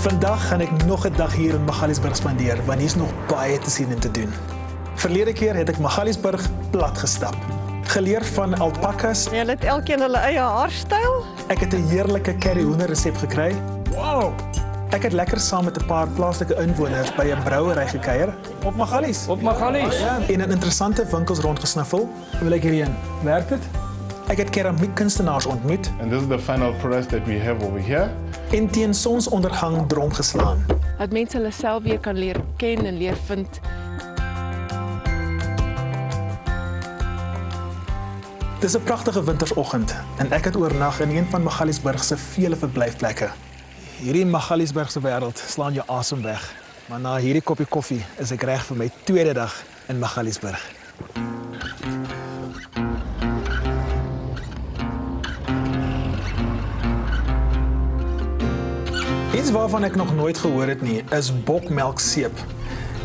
Vandag gaan ek nog 'n dag hier in Magaliesburg spandeer, want hier's nog baie te sien en te doen. Verlede keer het ek Magaliesburg plat gestap. Geleer van alpakas. Hulle het elkeen hulle eie haarstyl. Ek het 'n heerlike curry hoender resep gekry. Wow! Ek het lekker saam met 'n paar plaaslike inwoners by 'n brouery gekuier op Magalies. Op Magalies. Ja, en in interessante winkels rondgesnuffel. Wil ek hierheen? Werk dit? Ek het keramiekkunstenaars ontmoet And this is the final product that we have over here. en teen sonsondergang drom geslaan. Dat mense hulle self weer kan leer ken en leer vind. Dis 'n pragtige wintersoggend en ek het oornag in een van Magaliesburg se vele verblyfplekke. Hierdie Magaliesburgse wêreld slaan jou asem weg. Maar na hierdie koppie koffie is ek reg vir my tweede dag in Magaliesburg. Iets waarvan ek nog nooit gehoor het nie, is bokmelkseep.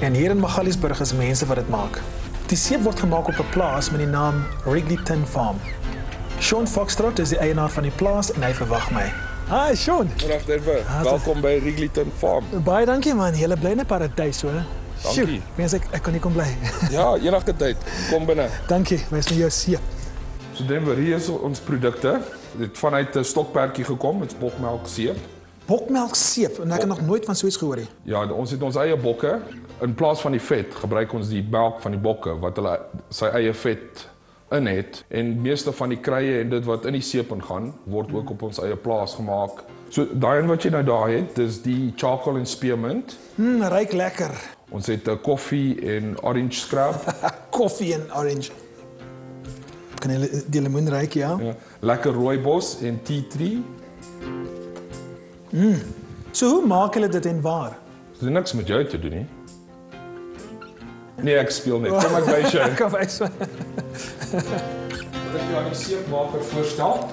En hier in Magaliesburg is mense wat dit maak. Die seep word gemaak op 'n plaas met die naam Wrigleyton Farm. Sean Foxtrot is die eienaar van die plaas en hy verwag my. Hi Sean. Goeiedag Denver, welkom by Wrigleyton Farm. Baie dankie man, jy bly in 'n paradys hoor. Dankie. Mens ek kan nie kom bly. Ja, enige tyd, kom binne. Dankie, wys my jou seep. So Denver, hier is ons produkte. Dit het vanuit 'n stokperdjie gekom, dit's bokmelkseep. Bokmelkseep, en ek het nog nooit van so iets gehoor nie. Ja, ons het ons eie bokke. In plaas van die vet gebruik ons die melk van die bokke wat hulle sy eie vet in het. En meeste van die kruie en dit wat in die seep ingaan, word ook op ons eie plaas gemaak. So daai een wat jy nou daar het, dis die charcoal en spearmint. Ruik lekker. Ons het 'n koffie en orange scrub. Koffie en orange. Kan jy die lemoen ruik, ja? Ja, lekker rooibos en tea tree. So hoe maak hulle dit en waar? Dit het niks met jou te doen nie. Nee, ek speel net. Kom ek wys jou. Kom wys my. Wil ek jou aan die seepmaker voorstel?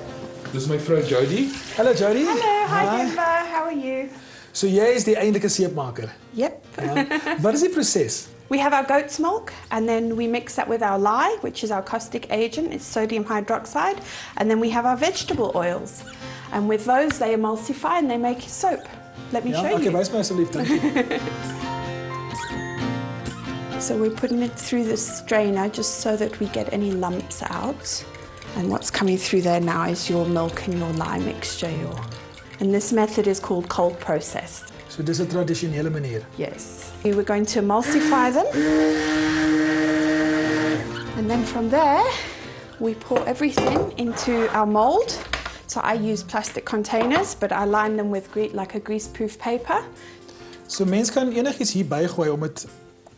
Dis my vrou Jody. Hallo Jody. Hello, hi Denver, how are you? So jy is die eintlike seepmaker. Yep. Ja. Wat is die proses? We have our goat's milk and then we mix that with our lye, which is our caustic agent, it's sodium hydroxide, and then we have our vegetable oils. And with those they emulsify and they make soap. Let me Ja, show okay, you. wys my asseblief, dankie. So we're putting it through the strainer just so that we get any lumps out. And what's coming through there now is your milk and your lye mixture. And this method is called cold processed. So dis 'n tradisionele manier. Yes. We were going to emulsify them. And then from there, we pour everything into our mold. So I use plastic containers, but I line them with like a greaseproof paper. So mense kan enigiets hier bygooi om dit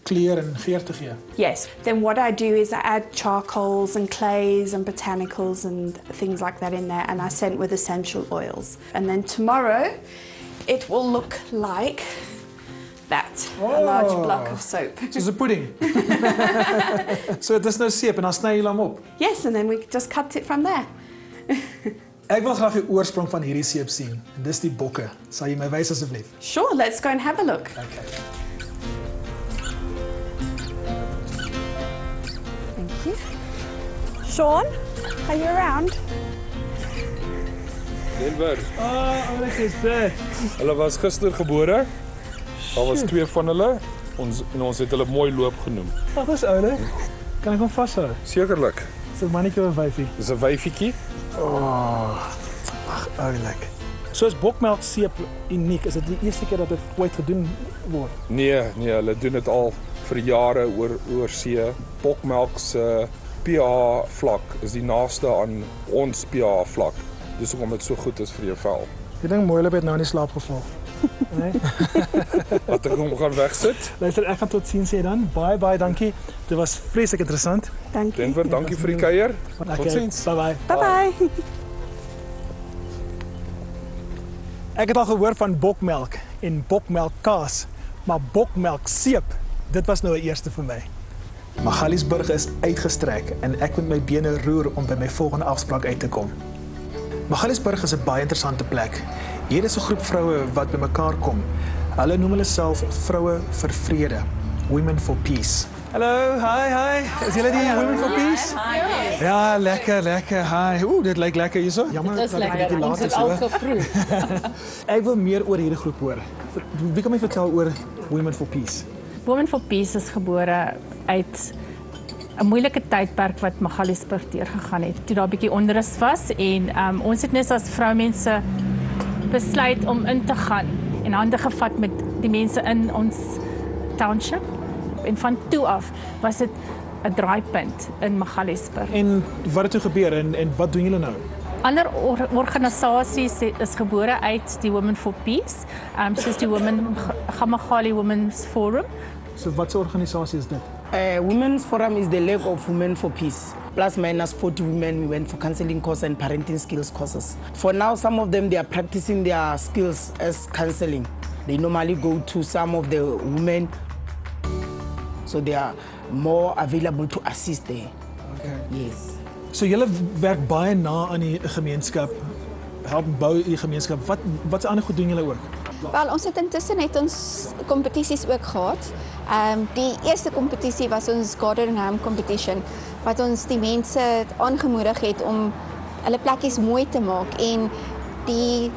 kleur en geur te gee. Yes. Then what I do is I add charcoals and clays and botanicals and things like that in there, and I scent with essential oils. And then tomorrow, it will look like that, a large block of soap. Soos 'n pudding. So dit is nou seep en dan sny jy hom op. Yes, and then we just cut it from there. Ek wil graag die oorsprong van hierdie seep sien. En dis die bokke. Sal jy my wys asseblief? Sure, let's go and have a look. Okay. Thank you. Sean, are you around? Denver, Wat is dit? hulle was gister gebore. Daar was 2 van hulle. Ons het hulle mooi loop genoem. Ag, dis oulik. Kan ek hom vashou? Sekerlik. Dis 'n mannetjie of 'n wyfie? Dis 'n wyfietjie. Ag, oulik. So is bokmelkseep uniek. Is dit die eerste keer dat dit ooit gedoen word? Nee, hulle doen dit al vir jare oor see. Bokmelk se pH vlak is die naaste aan ons pH vlak. Dis hoekom dit so goed is vir jou vel. Ek dink mooi het nou in die slaap geval. Nee. Laat ek hom gaan wegsit. Luister, ek gaan tot sins sê dan. Baie dankie. Dit was vreeslik interessant. Thank you. Denver, dankie vir die kuier. Okay, Totsiens. Bye. Bye-bye. Ek het al gehoor van bokmelk en bokmelkkaas, maar bokmelkseep, dit was nou 'n eerste vir my. Magaliesburg is uitgestrek en ek moet my bene roer om by my volgende afspraak uit te kom. Magaliesburg is 'n baie interessante plek. Hier is 'n groep vroue wat bymekaar kom. Hulle noem hulle self Vroue vir Vrede, Women for Peace. Hallo, hi. Is julle die Women for Peace? Ja, lekker. Hi. Dit lyk lekker hierso. Jammer Dit is dat ek lekker. bietjie Ons laat het is. al hoor. geproef. Ek wil meer oor hierdie groep hoor. Wie kan my vertel oor Women for Peace? Women for Peace is gebore uit 'n moeilike tydperk wat Magaliesburg deurgegaan het. Toe daar 'n bietjie onrus was en ons het net as vroumense besluit om in te gaan en hande gevat met die mense in ons township. En van toe af was dit 'n draaipunt in Magaliesburg. En wat het toe gebeur en wat doen julle nou? Ander organisasies is gebore uit die Women for Peace, soos die Gamagali Women's Forum. So wat 'n organisasie is dit? Women's Forum is the leg of Women for Peace. Plus minus 40 women, we went for counseling courses and parenting skills courses. For now, some of them, they are practicing their skills as counseling. They normally go to some of the women, so they are more available to assist there. Okay. Yes. So julle werk baie na aan die gemeenskap, help bou die gemeenskap. Wat ander goed doen julle ook? Wel, ons het intussen ons kompetisies ook gehad. Die eerste kompetisie was ons Garden Home Competition, wat ons die mense aangemoedig het om hulle plekkies mooi te maak en die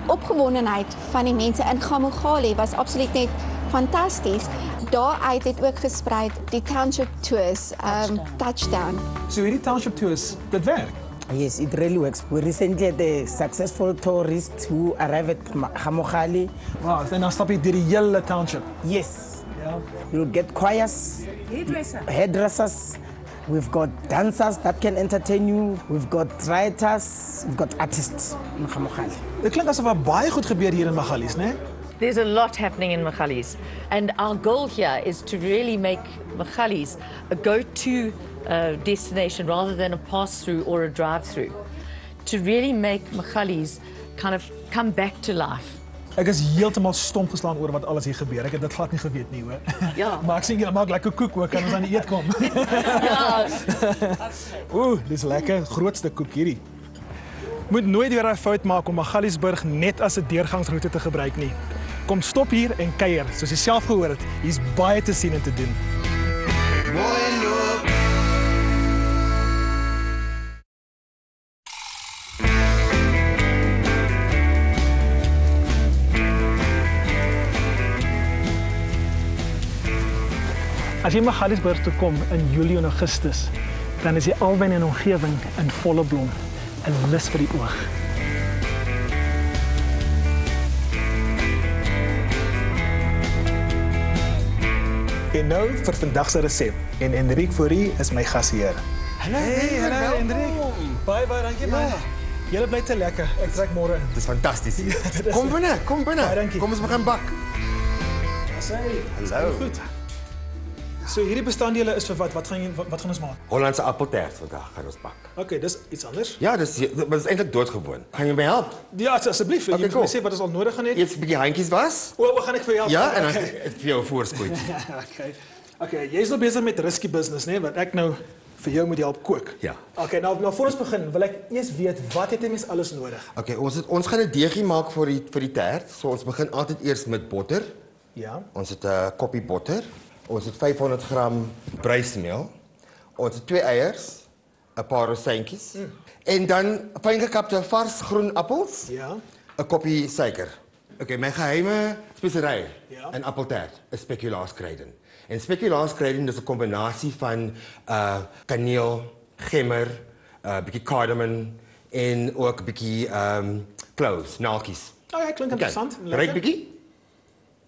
opgewondenheid van die mense in Gamagali was absoluut net fantasties. Daaruit het ook gespreid die township tours, touchdown. So hierdie township tours, dit werk. Yes, it really works. We recently had a successful tourist who arrived at Gamagali. Wow, en dan stap jy deur die hele township. Yes. Ja. You'll get choirs, hairdressers. We've got dancers that can entertain you. We've got writers. We've got artists in Gamagali. Dit klink asof baie goed gebeur hier in Magalies, né? There's a lot happening in Magalies, and our goal here is to really make Magalies a go-to destination rather than a pass-through or a drive-through. To really make Magalies kind of come back to life. Ek is heeltemal stom geslaan oor wat alles hier gebeur. Ek het dit glad nie geweet nie, hoor. Ja. Maar ek sien julle maak lekker koek ook, kan ons aan die eet kom. Ja. Dis lekker, grootste koek hierdie. Moet nooit weer 'n fout maak om Magaliesburg net as 'n deurgangsroete te gebruik nie. Kom stop hier en kuier, soos jy self gehoor het. Hier's baie te sien en te doen. As jy Magaliesburg toe kom in Julie en Augustus, dan is die alwyn en omgewing in volle blom, 'n lus vir die oog. En nou vir vandag se resep. En Henrique Fourie is my gasheer. Hallo Henrique. Baie dankie man. Julle bly te lekker. Ek trek môre in. Dis fantasties. Kom binne. Baie dankie. Kom ons begin bak. Hallo. Goed. So hierdie bestanddele is vir wat gaan ons maak? Hollandse appeltaart vandag gaan ons bak. Okay, dis iets anders. Ja, dis eintlik doodgewoon. Gaan jy my help? Ja, asseblief. Jy moet kom. my sê wat ons al nodig gaan hê. Eers 'n bietjie handjies was? O, gaan ek vir jou help? Ja, en dan vir jou voorspoed. Okay, jy's nog besig met risky business, né? Wat ek nou vir jou moet help kook. Ja. Okay, nou voor ons begin, wil ek eers weet wat het 'n mens alles nodig? Okay, ons gaan 'n deegie maak vir die taart. So ons begin altyd eers met botter. Ja. Ons het 'n koppie botter. Ons het 500 gram bruismeel. Ons het 2 eiers, 'n paar rosientjies. En dan fyn gekapte vars groen appels. Ja. 'n koppie suiker. Okay, my geheime spesery Ja. in appeltaart is speculaaskruiden. En speculaaskruiden is 'n kombinasie van kaneel, gemmer, bietjie cardamom en ook 'n bietjie cloves, naaltjies. Oh, ja, klink interessant. Ryk bietjie?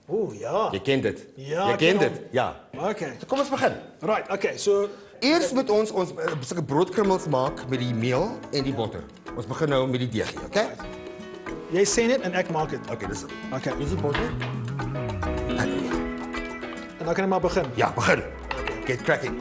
O, ja. Jy ken dit. Ja, jy ek ken ken dit. Ja. Okay. So kom ons begin. Right, okay. So Eers moet ons sulke broodkrummels maak met die meel en die botter. Ons begin nou met die deegie, okay? jy sê net en ek maak dit. Okay, dis. Okay. Dis die botter. En dan kan ek maar begin. Ja, begin. Get cracking.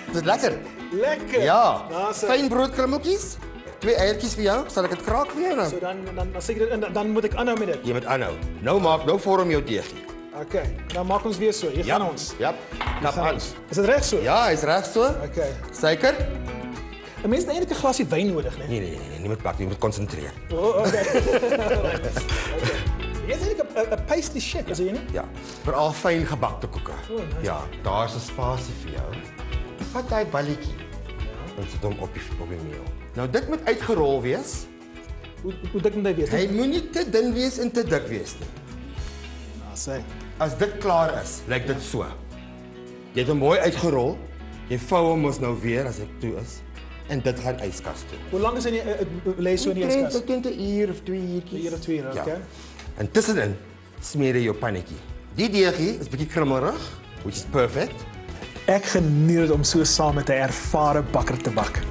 Dit is lekker. Lekker. Ja. Daar's 'n- Fyn broodkrummeltjies. 2 eiertjies vir jou. Sal ek dit kraak vir jou nou? So dan seker dan moet ek aanhou met dit. Jy moet aanhou. Nou vorm jou deegie. Okay. Nou maak ons weer so. Hier gaan ons. Ja. Knap aan. Is dit reg so? Ja, hy's reg so. Okay. Suiker? 'n Mens het eintlik 'n glasie wyn nodig, né? Nee, nie moet bak, jy moet konsentreer. Oh, okay. Jy is eintlik 'n pastry chef, is jy nie? Ja, vir al fyn gebakte koeke. Nice. Ja, daar's 'n spasie vir jou. Vat daai balletjie. En sit hom op die meel. Nou dit moet uitgerol wees. Hoe dik moet hy wees? Hy moenie te dun wees en te dik wees nie. Nou sê. As dit klaar is, lyk dit so. Jy het hom mooi uitgerol. Jy vou hom mos nou weer as ek toe is. En dit gaan yskas toe. Hoe lank is hy lê so in die yskas? Ek dink 'n uur of 2 uurtjies. 'n uur of 2 ure, okay. En tussenin smeer jy jou pannetjie. Die deegie is bietjie krummerig, which is perfect. Ek geniet dit om so saam met 'n ervare bakker te bak.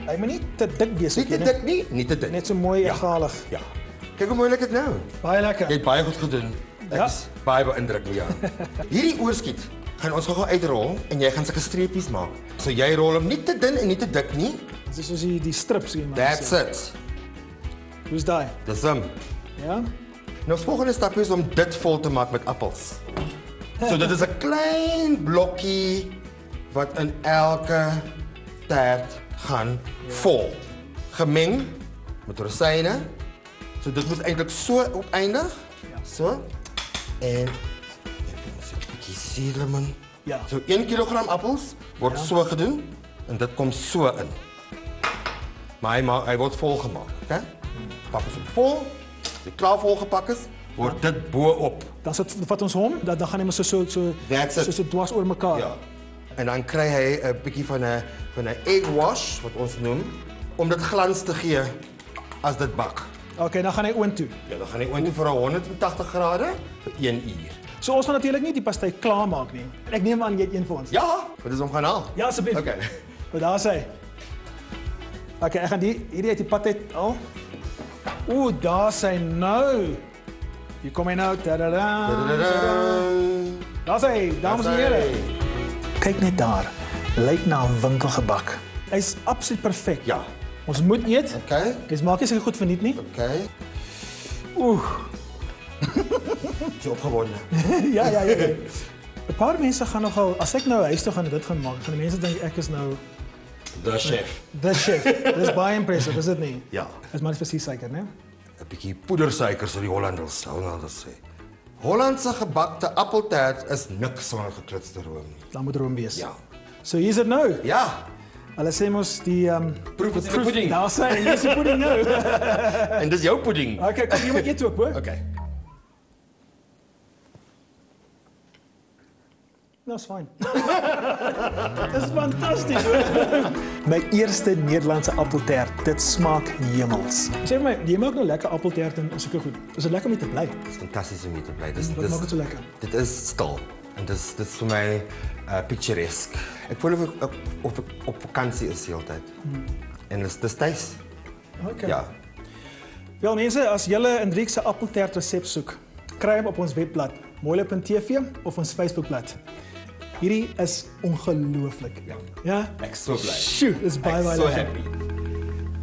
Hy moet nie te dik wees nie. Nie te dik nie, nie te dik. Net so mooi egalig. Ja. Kyk hoe moeilik dit nou. Baie lekker. Jy het baie goed gedoen. Ek is baie beïndruk met jou. Hierdie oorskiet gaan ons gou uitrol en jy gaan sulke streepies maak. So jy rol hom nie te dun en nie te dik nie. Dis soos die strips hier. That's it. Hoe's daai? Dis hom. Ja. Nou volgende stap is om dit vol te maak met appels. So dit is 'n klein blokkie wat in elke taart gaan vol. Gemeng met rosyne. So dit moet eintlik so opeindig. So. En cinnamon. Ja. So 1 kilogram appels word so gedoen en dit kom so in. Maar hy word vol gemaak, okay? Pak ons hom vol. As hy klaar vol gepak is, word dit bo-op. Dan vat ons hom, dan gaan hy maar so dwars oor mekaar. Ja. En dan kry hy 'n bietjie van 'n egg wash wat ons noem om dit glans te gee as dit bak. Okay, dan gaan hy oond toe. Ja, dan gaan hy oond toe vir 180 grade vir 1 uur. So ons gaan natuurlik nie die pastei klaar maak nie. Ek neem aan jy het een vir ons. Ja, wat is hom gaan haal? Ja, asseblief. Okay. Maar daar sê. Okay, ek gaan hierdie uit die pad uit al. Ooh, daar sê nou. Hier kom hy nou. Tadada. Daar sê, dames en here. Kyk net daar. Lyk na 'n winkelgebak. Hy's absoluut perfek. Ja. Ons moet eet. Okay. Dis maak nie seker goed verniet nie. Okay. Oeh. Jy opgewonde. ja. 'n Paar mense gaan nogal as ek nou huis toe gaan en dit gaan maak, gaan die mense dink ek is nou the chef. The chef. Dis baie impressive, is dit nie? Ja. Dis maar vir suiker, né? 'n bietjie poedersuiker so die Hollanders sê. Hollandse gebakte appeltaart is niks sonder geklutste room nie. Dan moet room wees. Ja. So hier's dit nou. Ja. Hulle sê mos die proef is die pudding. Daar sê jy is die pudding nou. En dis jou pudding. Okay, kom jy moet eet ook, hoor. Okay. That's fine. Dis fantasties, hoor. My eerste Nederlandse appeltaart. Dit smaak hemels. Sê vir my, jy maak nou lekker appeltaart en sulke goed. Is dit lekker om mee te bly? Dit is fantasties om mee te bly. Dis Wat maak dit so lekker? Dit is stil. En dis vir my picturesque. Ek voel of ek op vakansie is die hele tyd. En dis tuis. Okay. Ja. Wel mense, as julle Hendrik se appeltaart resep soek, kry hom op ons webblad moile.tv of ons Facebookblad. Hierdie is ongelooflik. Ja? Ek so bly. Sjoe, dis baie so happy.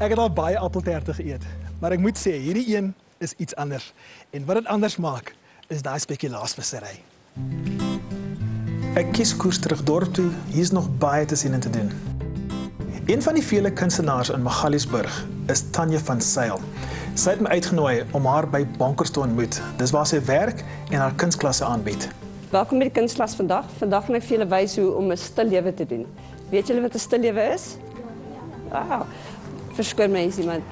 Ek het al baie appeltaarte geëet, maar ek moet sê hierdie een is iets anders. En wat dit anders maak, is daai spekulaasvissery. Ek kies koers terug dorp toe. Hier's nog baie te sien en te doen. Een van die vele kunstenaars in Magaliesburg is Tanya van Sail. Sy het my uitgenooi om haar by Bonkers te ontmoet. Dis waar sy werk en haar kunsklasse aanbied. Welkom by die kunstklas vandag. Vandag gaan ek vir julle wys hoe om 'n stil lewe te doen. Weet julle wat 'n stil lewe is? Wow. Verskoon my as iemand.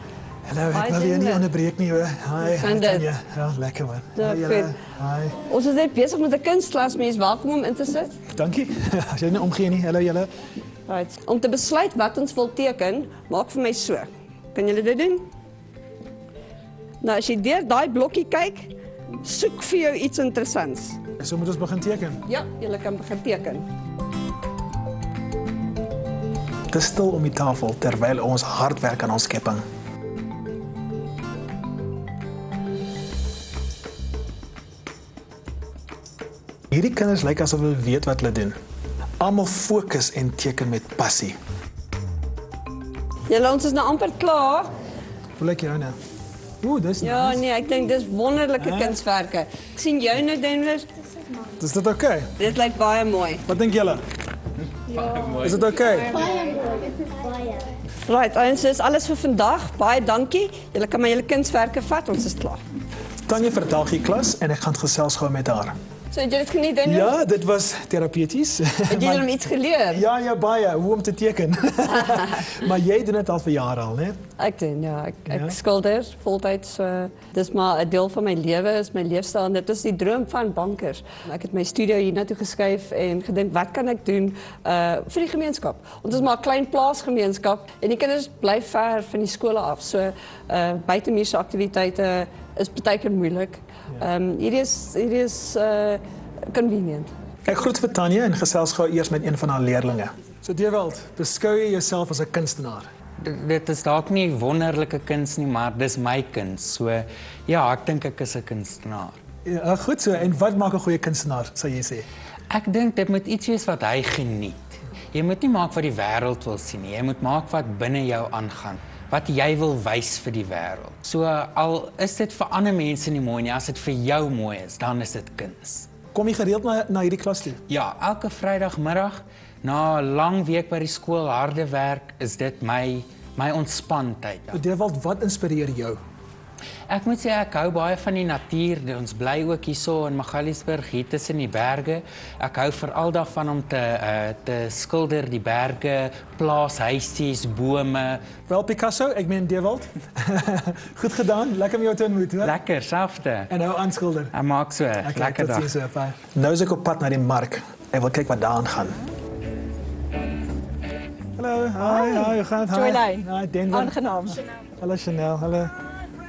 Hallo, ek wil jou nie onderbreek nie hoor. Hi, Tanya. Ja, lekker man. Hi. Ons is net besig met 'n kunstklas, mens welkom om in te sit. Dankie. As jy nie omgee nie. Hallo julle. Right. Om te besluit wat ons wil teken, maak vir my so. Kan julle dit doen? Nou as jy deur daai blokkie kyk, soek vir jou iets interessants. So moet ons begin teken. Ja, julle kan begin teken. Dis stil om die tafel terwyl ons hard werk aan ons skepping. Hierdie kinders lyk asof hulle weet wat hulle doen. Almal fokus en teken met passie. Julle, ons is nou amper klaar. Hoe lyk jou nou? Ooh, dis Ja, nice. nee, ek dink dis wonderlike kunswerke. Ek sien jou nou, Denver. Is dit okay? Dit lyk baie mooi. Wat dink julle? Is dit okay? Right, ons is alles vir vandag. Baie dankie. Julle kan maar julle kunswerke vat. Ons is klaar. Tanya vertel gee klas en ek gaan gesels gou met haar. So het jy dit geniet, Daniel? Ja, dit was terapeuties. Het jy dan iets geleer? Ja, baie, hoe om te teken. Maar jy doen dit al vir jare al, né? Ek doen, ja. Ek skilder voltyds. Dis maar 'n deel van my lewe, is my leefstyl en dit is die droom van bankers. Ek het my studio hiernatoe geskuif en gedink, wat kan ek doen vir die gemeenskap? Ons is maar 'n klein plaasgemeenskap en die kinders bly ver van die skole af. So buitemuurse aktiwiteite is baie keer moeilik. Hierdie is convenient. Ek groet vir Tanya en gesels gou eers met een van haar leerlinge. So Dewald, beskou jy jouself as 'n kunstenaar? Dit is dalk nie wonderlike kuns nie, maar dis my kuns. So ja, ek dink ek is 'n kunstenaar. Ja, goed so. En wat maak 'n goeie kunstenaar, sou jy sê? Ek dink dit moet iets wees wat hy geniet. Jy moet nie maak wat die wêreld wil sien nie. Jy moet maak wat binne jou aangaan. Wat jy wil wys vir die wêreld. So al is dit vir ander mense nie mooi nie, as dit vir jou mooi is, dan is dit kuns. Kom jy gereeld na hierdie klas toe? Ja, elke Vrydagmiddag na 'n lang week by die skool, harde werk, is dit my ontspanning. Dewald, wat inspireer jou? Ek moet sê ek hou baie van die natuur. Ons bly ook hierso in Magaliesburg, hier tussen die berge. Ek hou veral daarvan om te skilder die berge, plaashuisies, bome. Wel Picasso, ek meen Dewald. Goed gedaan, lekker om jou te ontmoet, hoor. Lekker, selfde. En nou aanskilder. Ek maak so, lekker dag. So, nou is ek op pad na die mark. Ek wil kyk wat daaraan gaan. Hallo, hi, hoe gaan dit? Joyline. Hi, Denver. Aangenaam. Hallo Chanel, hallo.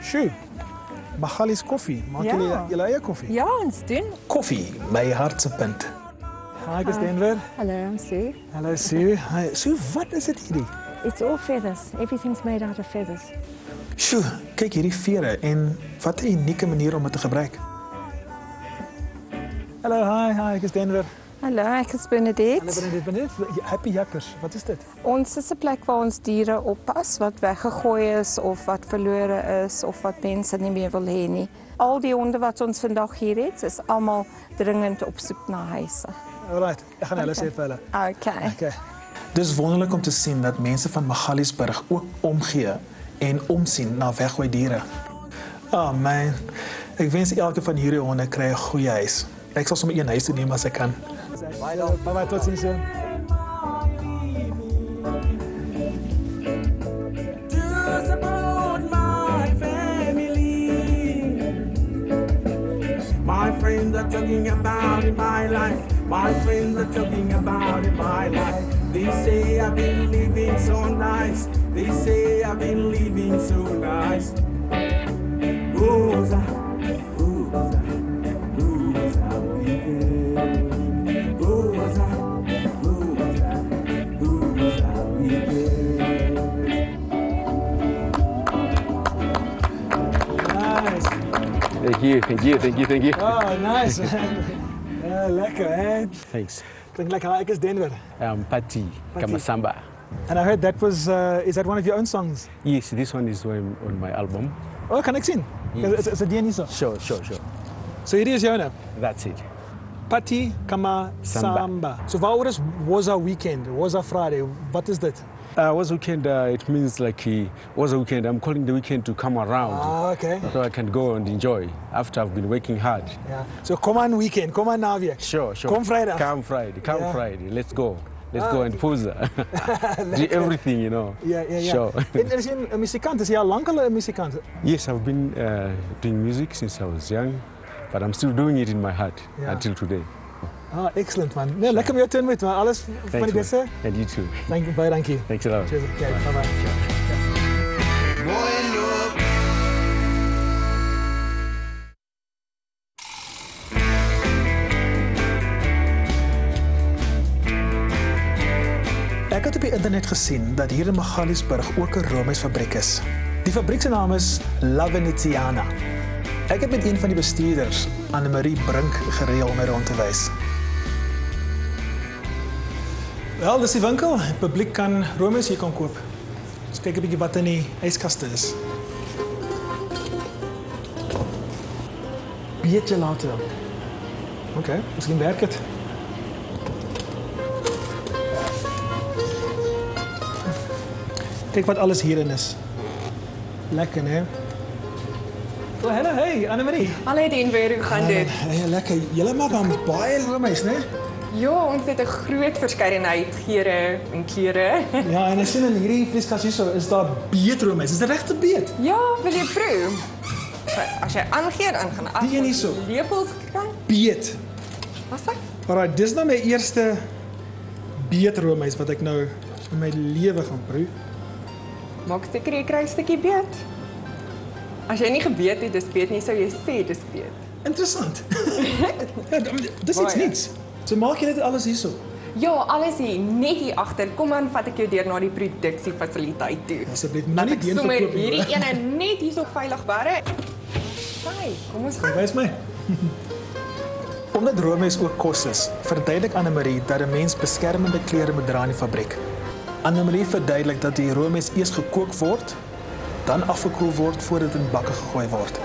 Sjoe, Magalies koffie. Maak julle eie koffie? Ja, ons doen. Koffie, my hartse punt. Hi, ek is Denver. Hello, I'm Sue. Hallo Sue. Hi. Sue, wat is dit hierdie? It's all feathers. Everything's made out of feathers. Sjoe, kyk hierdie vere en wat 'n unieke manier om dit te gebruik. Hallo, hi, ek is Denver. Hallo, ek is Benedict. Hallo Benedict. Happy Jakkers, wat is dit? Ons is 'n plek waar ons diere oppas wat weggegooi is of wat verlore is of wat mense nie meer wil hê nie. Al die honde wat ons vandag hier het, is almal dringend op soek na huise. Alright, ek gaan hulle sê vir hulle. Okay. Dis wonderlik om te sien dat mense van Magaliesburg ook omgee en omsien na weggooi diere. Man, ek wens elke van hierdie honde kry 'n goeie huis. Ek sal sommer een huis toe neem as ek kan. Bye, tot ziens. My friends are talking about in my life. My friends are talking about in my life. They say I've been living so nice. They say I've been living so nice. Rosa, Rosa, Rosa, weekend. Rosa, Rosa, Rosa, weekend. Nice. Thank you. Oh, nice. Lekker, hè? Thanks. Klinkt lekker. Ek is Denver. Patti Kamasamba. And I heard that was, is that one of your own songs? Yes, this one is on my album. Oh, kan ek sien? Yes. Is dit die nie so? Sure. So hierdie is joune? That's it. Patti Kamasamba. So waaroor is Woza Weekend? Woza Friday? Wat is dit? Woza Weekend, it means like Woza Weekend. I'm calling the weekend to come around. Okay. So I can go and enjoy after I've been working hard. Yeah. So kom aan weekend, kom aan naweek. Sure. Kom Vrydag. Come Friday. Let's go and pose. Do everything, you know. Yeah. Sure. En is jy 'n musikant? Is jy al lank 'n musikant? Yes, I've been doing music since I was young, but I'm still doing it in my heart until today. Excellent man. Nee, lekker om jou te ontmoet, maar alles van die beste. And you too. Baie dankie. Thanks a lot. Cheers. Okay, bye. Ek het op die internet gesien dat hier in Magaliesburg ook 'n roomysfabriek is. Die fabriek se naam is La Veneziana. Ek het met een van die bestuurders, Annemarie Brink, gereël om my rond te wys. Wel, dis die winkel. Die publiek kan roomys hier kan koop. Ons kyk 'n bietjie wat in die yskaste is. Beetje later. Okay, miskien werk dit. Kyk wat alles hierin is. Lekker, né? Oh, hallo, hey, Annemarie. Hallo Denver, hoe gaan dit? Hey, lekker. Julle maak dan baie roomys, né? Ja, ons het 'n groot verskeidenheid geure en kleure. Ja, en ek sien in hierdie vleiskas hierso is daar beetroomys. Is dit regte beet? Ja, wil jy proe? As jy aangee, dan gaan af. Die een hierso. Lepels kry. Beet. Wat sê? Alraai, dis nou my eerste beetroomys wat ek nou in my lewe gaan proe. Maak seker jy kry 'n stukkie beet. As jy nie geweet het dis beet nie, sou jy sê dis beet. Interessant. Ja, dis iets niets. So maak jy dit alles hierso? Ja, alles hier, net hier agter. Kom dan vat ek jou deur na die produksiefasiliteit toe. Asseblief, moenie die een verkoop nie. Hierdie ene net hierso veilig berre. Hey, kom ons gaan. Wys my. Omdat roomys ook kos is, verduidelik Annemarie dat 'n mens beskermende klere moet dra in die fabriek. Annemarie verduidelik dat die roomys eers gekook word, dan afgekoel word voordat dit in bakke gegooi word.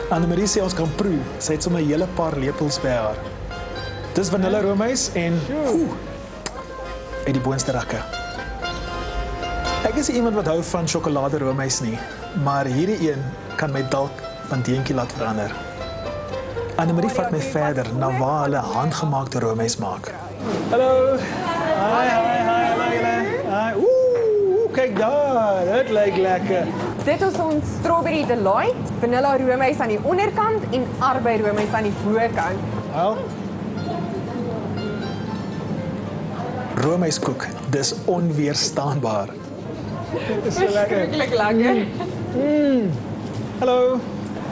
Annemarie sê ons kan proe. Sy het sommer 'n hele paar lepels by haar. Dis vanille roomys en uit die boonste rakke. Ek is iemand wat hou van sjokolade roomys nie, maar hierdie een kan my dalk van deentjie laat verander. Annemarie vat my verder na waar hulle handgemaakte roomys maak. Hallo. Hi, hallo julle. Kyk daar, dit lyk lekker. Dit is ons strawberry delight, vanilla roomys aan die onderkant en arbei roomys aan die bokant. Wel. Roomyskoek, dis onweerstaanbaar. Dit is so lekker. Lekker. Hallo.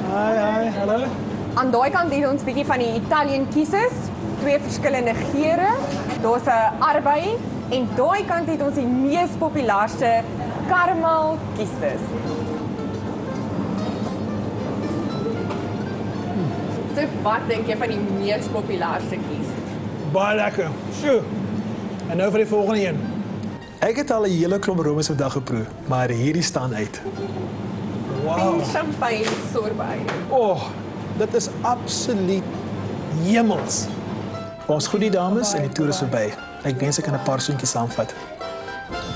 Hi, hallo. Aan daai kant het ons bietjie van die Italian kisses, twee verskillende geure. Daar's 'n arbei en daai kant het ons die mees populairste caramel kisses. So wat dink jy van die mees populairste kies? Baie lekker. Sjoe. En nou vir die volgende een. Ek het al 'n hele klomp roomys vandag geproe, maar hierdie staan uit. Wow. En champagne sorbet. Dit is absoluut hemels. Ons goed die dames en die toer is verby. Ek wens ek kan 'n paar soentjies saamvat.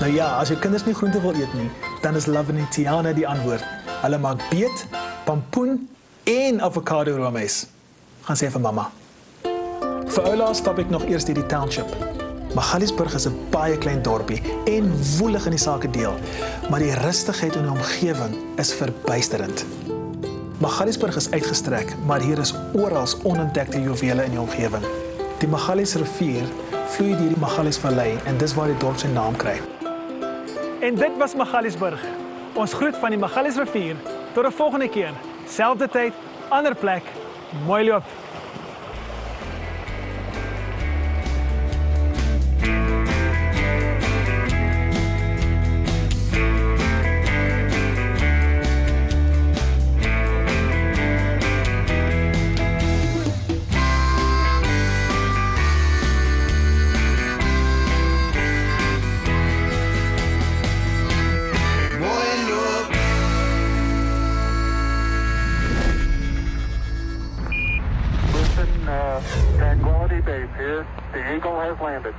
Nou ja, as jou kinders nie groente wil eet nie, dan is Lavenetiana die antwoord. Hulle maak beet, pampoen en avokado roomys. Gaan sê vir mamma. Vir oulaas stap ek nog eers deur die township. Magaliesburg is 'n baie klein dorpie en woelig in die sake deel, maar die rustigheid in die omgewing is verbuisterend. Magaliesburg is uitgestrek, maar hier is oral onontdekte juwele in die omgewing. Die Magaliesrivier vloei deur die Magaliesvallei en dis waar die dorp sy naam kry. En dit was Magaliesburg. Ons groet van die Magaliesrivier. Tot 'n volgende keer. Selfde tyd, ander plek. Mooi loop. Tranquility Base here. The Eagle has landed.